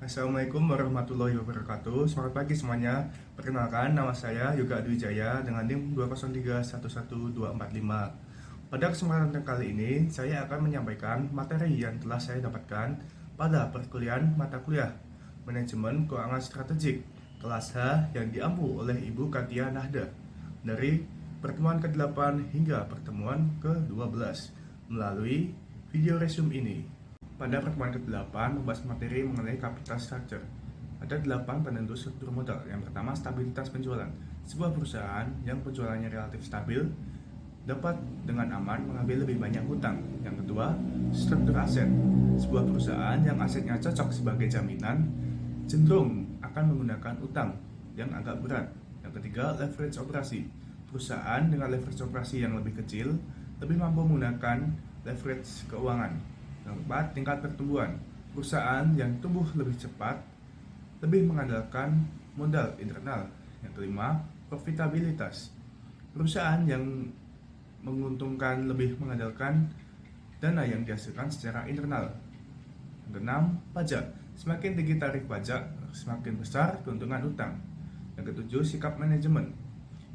Assalamualaikum warahmatullahi wabarakatuh. Selamat pagi semuanya. Perkenalkan, nama saya Yoga Adwijaya dengan NIM 203111245. Pada kesempatan kali ini, saya akan menyampaikan materi yang telah saya dapatkan pada perkuliahan mata kuliah Manajemen Keuangan Strategik kelas H yang diampu oleh Ibu Katia Nahda dari pertemuan ke-8 hingga pertemuan ke-12 melalui video resume ini. Pada pertemuan ke-8 membahas materi mengenai capital structure. Ada 8 penentu struktur modal. Yang pertama, stabilitas penjualan. Sebuah perusahaan yang penjualannya relatif stabil dapat dengan aman mengambil lebih banyak hutang. Yang kedua, struktur aset. Sebuah perusahaan yang asetnya cocok sebagai jaminan cenderung akan menggunakan utang yang agak berat. Yang ketiga, leverage operasi. Perusahaan dengan leverage operasi yang lebih kecil lebih mampu menggunakan leverage keuangan. Yang keempat, tingkat pertumbuhan. Perusahaan yang tumbuh lebih cepat lebih mengandalkan modal internal. Yang kelima, profitabilitas. Perusahaan yang menguntungkan lebih mengandalkan dana yang dihasilkan secara internal. Yang keenam, pajak. Semakin tinggi tarif pajak, semakin besar keuntungan utang. Yang ketujuh, sikap manajemen.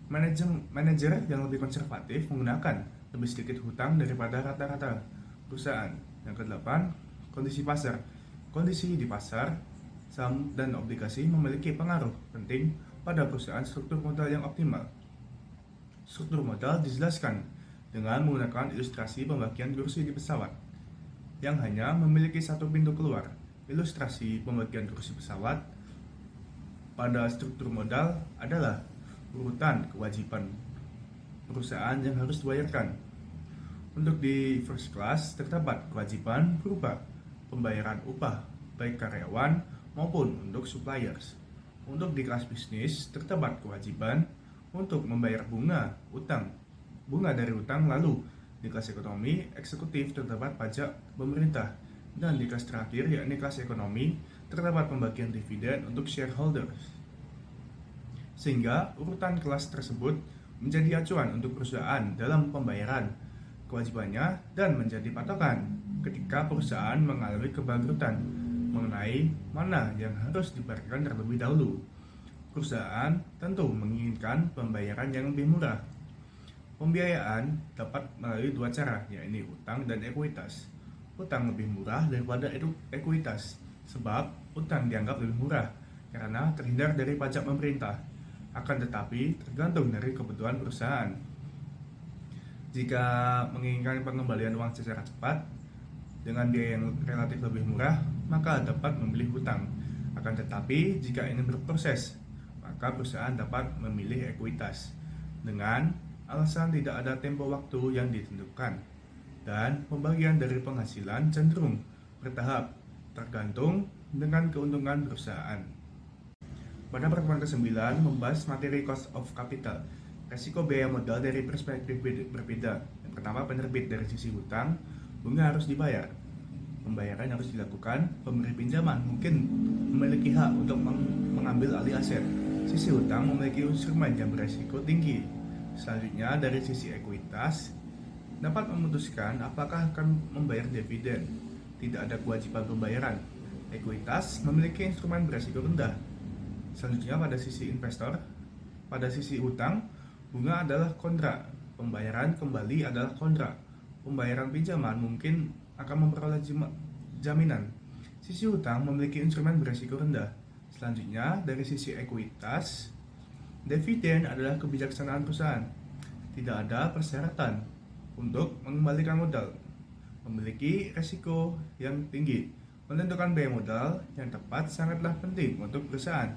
Manajer yang lebih konservatif menggunakan lebih sedikit hutang daripada rata-rata perusahaan. Yang kedelapan, kondisi pasar. Kondisi di pasar, saham dan obligasi memiliki pengaruh penting pada perusahaan struktur modal yang optimal. Struktur modal dijelaskan dengan menggunakan ilustrasi pembagian kursi di pesawat yang hanya memiliki satu pintu keluar. Ilustrasi pembagian kursi pesawat pada struktur modal adalah urutan kewajiban perusahaan yang harus dibayarkan. Untuk di first class terdapat kewajiban berupa pembayaran upah baik karyawan maupun untuk suppliers. Untuk di kelas bisnis terdapat kewajiban untuk membayar bunga dari utang. Lalu di kelas ekonomi eksekutif terdapat pajak pemerintah, dan di kelas terakhir yakni kelas ekonomi terdapat pembagian dividen untuk shareholders. Sehingga urutan kelas tersebut menjadi acuan untuk perusahaan dalam pembayaran kewajibannya dan menjadi patokan ketika perusahaan mengalami kebangkrutan mengenai mana yang harus dibayarkan terlebih dahulu. Perusahaan tentu menginginkan pembayaran yang lebih murah. Pembiayaan dapat melalui dua cara, yaitu utang dan ekuitas. Utang lebih murah daripada ekuitas sebab utang dianggap lebih murah karena terhindar dari pajak pemerintah. Akan tetapi tergantung dari kebutuhan perusahaan. Jika menginginkan pengembalian uang secara cepat dengan biaya yang relatif lebih murah, maka dapat memilih hutang. Akan tetapi jika ingin berproses, maka perusahaan dapat memilih ekuitas dengan alasan tidak ada tempo waktu yang ditentukan dan pembagian dari penghasilan cenderung bertahap tergantung dengan keuntungan perusahaan. Pada pertemuan ke-9 membahas materi cost of capital, resiko biaya modal dari perspektif berbeda. Yang pertama, penerbit dari sisi hutang, bunga harus dibayar. Pembayaran harus dilakukan, pemberi pinjaman mungkin memiliki hak untuk mengambil alih aset. Sisi hutang memiliki instrumen yang beresiko tinggi. Selanjutnya, dari sisi ekuitas, dapat memutuskan apakah akan membayar dividen. Tidak ada kewajiban pembayaran. Ekuitas memiliki instrumen beresiko rendah. Selanjutnya, pada sisi investor, pada sisi hutang, bunga adalah kontrak, pembayaran kembali adalah kontrak. Pembayaran pinjaman mungkin akan memperoleh jaminan. Sisi hutang memiliki instrumen berisiko rendah. Selanjutnya, dari sisi ekuitas, dividen adalah kebijaksanaan perusahaan. Tidak ada persyaratan untuk mengembalikan modal. Memiliki risiko yang tinggi. Menentukan biaya modal yang tepat sangatlah penting untuk perusahaan.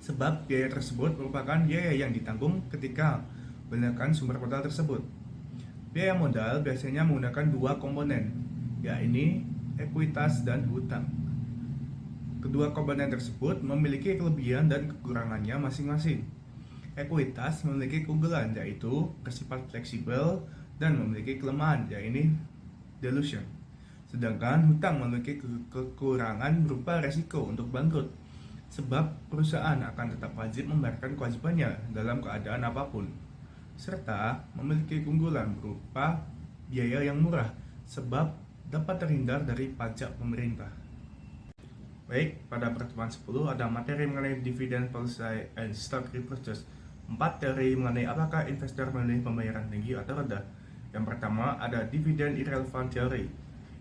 Sebab biaya tersebut merupakan biaya yang ditanggung ketika menggunakan sumber modal tersebut. Biaya modal biasanya menggunakan dua komponen, yaitu ekuitas dan hutang. Kedua komponen tersebut memiliki kelebihan dan kekurangannya masing-masing. Ekuitas memiliki keunggulan, yaitu bersifat fleksibel dan memiliki kelemahan, yaitu dilution. Sedangkan hutang memiliki kekurangan berupa resiko untuk bangkrut. Sebab perusahaan akan tetap wajib membayarkan kewajibannya dalam keadaan apapun, serta memiliki keunggulan berupa biaya yang murah sebab dapat terhindar dari pajak pemerintah. Baik, pada pertemuan 10 ada materi mengenai dividend policy and stock repurchase. 4 teori mengenai apakah investor memilih pembayaran tinggi atau rendah. Yang pertama ada dividend irrelevant theory.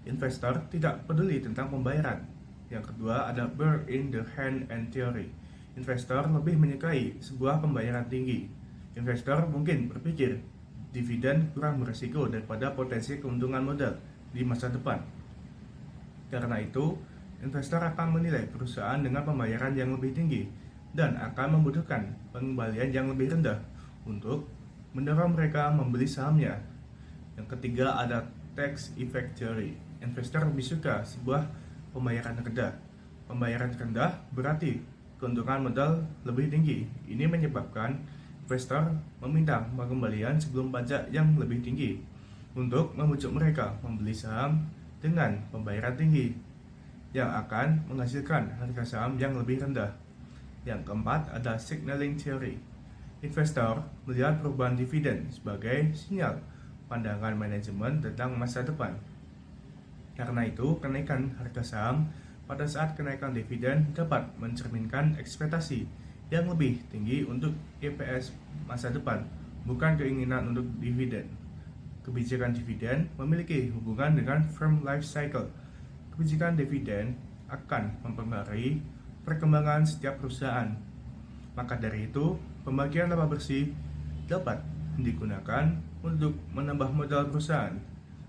Investor tidak peduli tentang pembayaran. Yang kedua ada bird in the hand and theory. Investor lebih menyukai sebuah pembayaran tinggi. Investor mungkin berpikir dividen kurang berisiko daripada potensi keuntungan modal di masa depan. Karena itu, investor akan menilai perusahaan dengan pembayaran yang lebih tinggi dan akan membutuhkan pengembalian yang lebih rendah untuk mendorong mereka membeli sahamnya. Yang ketiga ada tax effect theory. Investor lebih suka sebuah pembayaran rendah. Pembayaran rendah berarti keuntungan modal lebih tinggi. Ini menyebabkan investor meminta pengembalian sebelum pajak yang lebih tinggi untuk membujuk mereka membeli saham dengan pembayaran tinggi yang akan menghasilkan harga saham yang lebih rendah. Yang keempat ada signaling theory. Investor melihat perubahan dividen sebagai sinyal pandangan manajemen tentang masa depan. Karena itu, kenaikan harga saham pada saat kenaikan dividen dapat mencerminkan ekspektasi yang lebih tinggi untuk EPS masa depan, bukan keinginan untuk dividen. Kebijakan dividen memiliki hubungan dengan firm life cycle. Kebijakan dividen akan mempengaruhi perkembangan setiap perusahaan. Maka dari itu, pembagian laba bersih dapat digunakan untuk menambah modal perusahaan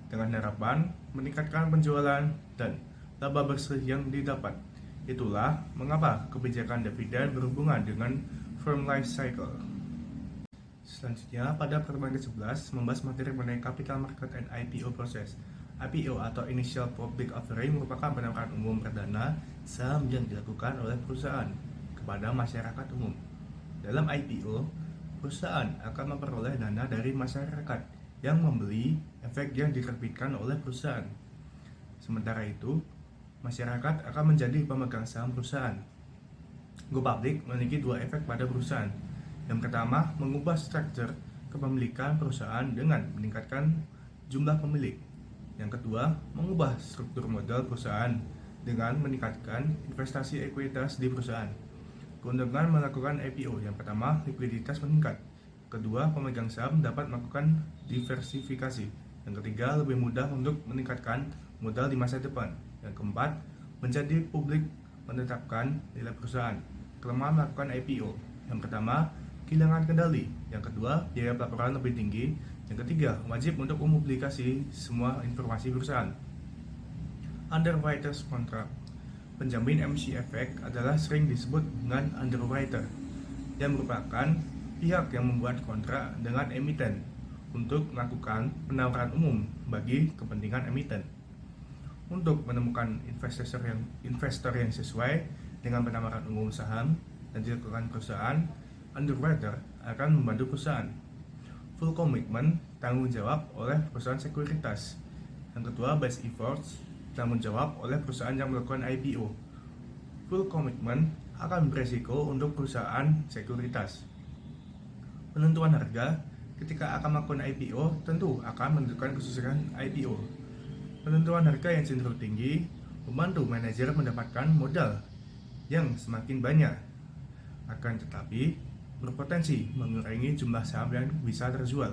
dengan harapan meningkatkan penjualan dan laba bersih yang didapat. Itulah mengapa kebijakan dividen berhubungan dengan firm life cycle. Selanjutnya, pada pertemuan ke-11 membahas materi mengenai capital market and IPO proses. IPO atau Initial Public Offering merupakan penawaran umum perdana saham yang dilakukan oleh perusahaan kepada masyarakat umum. Dalam IPO, perusahaan akan memperoleh dana dari masyarakat yang membeli efek yang diterbitkan oleh perusahaan. Sementara itu, masyarakat akan menjadi pemegang saham perusahaan. Go public memiliki dua efek pada perusahaan. Yang pertama, mengubah struktur kepemilikan perusahaan dengan meningkatkan jumlah pemilik. Yang kedua, mengubah struktur modal perusahaan dengan meningkatkan investasi ekuitas di perusahaan. Keuntungan melakukan IPO: yang pertama, likuiditas meningkat. Kedua, pemegang saham dapat melakukan diversifikasi. Yang ketiga, lebih mudah untuk meningkatkan modal di masa depan. Yang keempat, menjadi publik menetapkan nilai perusahaan. Kelemahan melakukan IPO: yang pertama, kehilangan kendali. Yang kedua, biaya pelaporan lebih tinggi. Yang ketiga, wajib untuk mempublikasi semua informasi perusahaan. Underwriters Contract. Penjamin MC Effect adalah sering disebut dengan underwriter, yang merupakan pihak yang membuat kontrak dengan emiten untuk melakukan penawaran umum bagi kepentingan emiten. Untuk menemukan investor yang sesuai dengan penawaran umum saham dan dilakukan perusahaan, underwriter akan membantu perusahaan. Full commitment, tanggung jawab oleh perusahaan sekuritas. Yang kedua, best efforts, tanggung jawab oleh perusahaan yang melakukan IPO. Full commitment akan beresiko untuk perusahaan sekuritas. Penentuan harga: ketika akan melakukan IPO, tentu akan menentukan kesuksesan IPO. Penentuan harga yang cenderung tinggi membantu manajer mendapatkan modal yang semakin banyak. Akan tetapi, berpotensi mengurangi jumlah saham yang bisa terjual.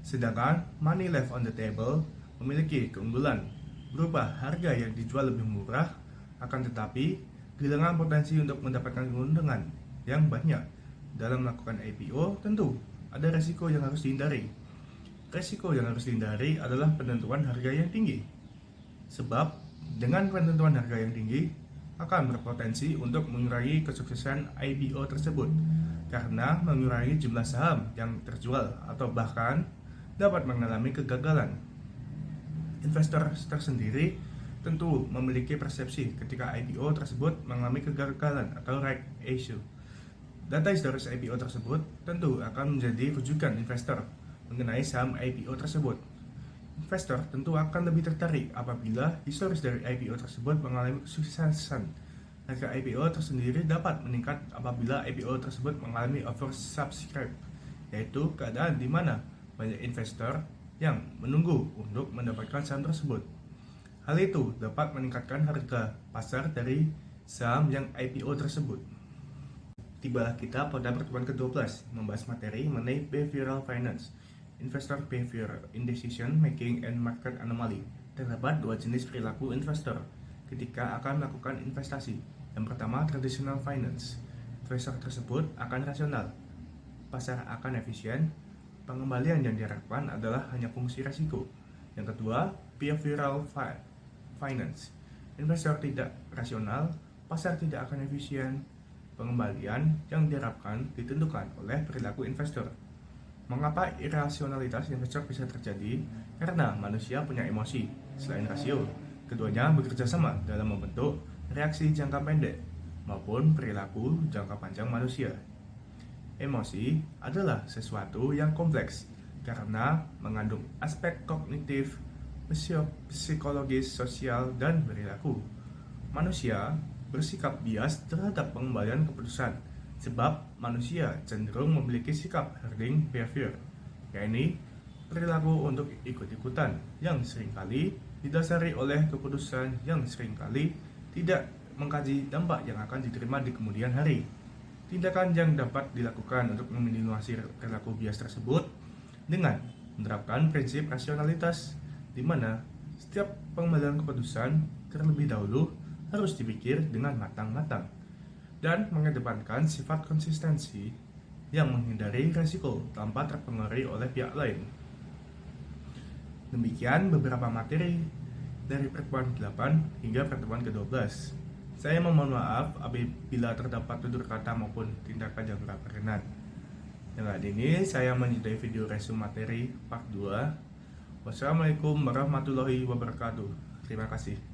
Sedangkan money left on the table memiliki keunggulan berupa harga yang dijual lebih murah, akan tetapi kehilangan potensi untuk mendapatkan keuntungan yang banyak. Dalam melakukan IPO, tentu ada resiko yang harus dihindari. Resiko yang harus dihindari adalah penentuan harga yang tinggi. Sebab dengan penentuan harga yang tinggi akan berpotensi untuk mengurangi kesuksesan IPO tersebut, karena mengurangi jumlah saham yang terjual atau bahkan dapat mengalami kegagalan. Investor tersendiri tentu memiliki persepsi ketika IPO tersebut mengalami kegagalan atau right issue. Data historis IPO tersebut tentu akan menjadi rujukan investor mengenai saham IPO tersebut. Investor tentu akan lebih tertarik apabila historis dari IPO tersebut mengalami kesuksesan. Harga IPO tersendiri dapat meningkat apabila IPO tersebut mengalami oversubscribe, yaitu keadaan di mana banyak investor yang menunggu untuk mendapatkan saham tersebut. Hal itu dapat meningkatkan harga pasar dari saham yang IPO tersebut. Tibalah kita pada pertemuan ke-12 membahas materi mengenai behavioral finance, investor behavior, indecision making, and market anomaly. Terdapat dua jenis perilaku investor ketika akan melakukan investasi. Yang pertama, traditional finance. Investor tersebut akan rasional, pasar akan efisien, pengembalian yang diharapkan adalah hanya fungsi risiko. Yang kedua, behavioral finance. Investor tidak rasional, pasar tidak akan efisien, pengembalian yang diharapkan ditentukan oleh perilaku investor. Mengapa irasionalitas investor bisa terjadi? Karena manusia punya emosi. Selain rasio, keduanya bekerja sama dalam membentuk reaksi jangka pendek maupun perilaku jangka panjang manusia. Emosi adalah sesuatu yang kompleks karena mengandung aspek kognitif, psikologis, sosial, dan perilaku. Manusia bersikap bias terhadap pengembalian keputusan sebab manusia cenderung memiliki sikap herding behavior, yakni perilaku untuk ikut-ikutan yang seringkali didasari oleh keputusan yang seringkali tidak mengkaji dampak yang akan diterima di kemudian hari. Tindakan yang dapat dilakukan untuk meminimalisir perilaku bias tersebut dengan menerapkan prinsip rasionalitas di mana setiap pengambilan keputusan terlebih dahulu harus dipikir dengan matang-matang dan mengedepankan sifat konsistensi yang menghindari resiko tanpa terpengaruhi oleh pihak lain. Demikian beberapa materi dari pertemuan 8 hingga pertemuan ke-12. Saya memohon maaf apabila terdapat tutur kata maupun tindakan yang tidak berkenan. Dengan ini saya menyudahi video resume materi part 2. Wassalamualaikum warahmatullahi wabarakatuh. Terima kasih.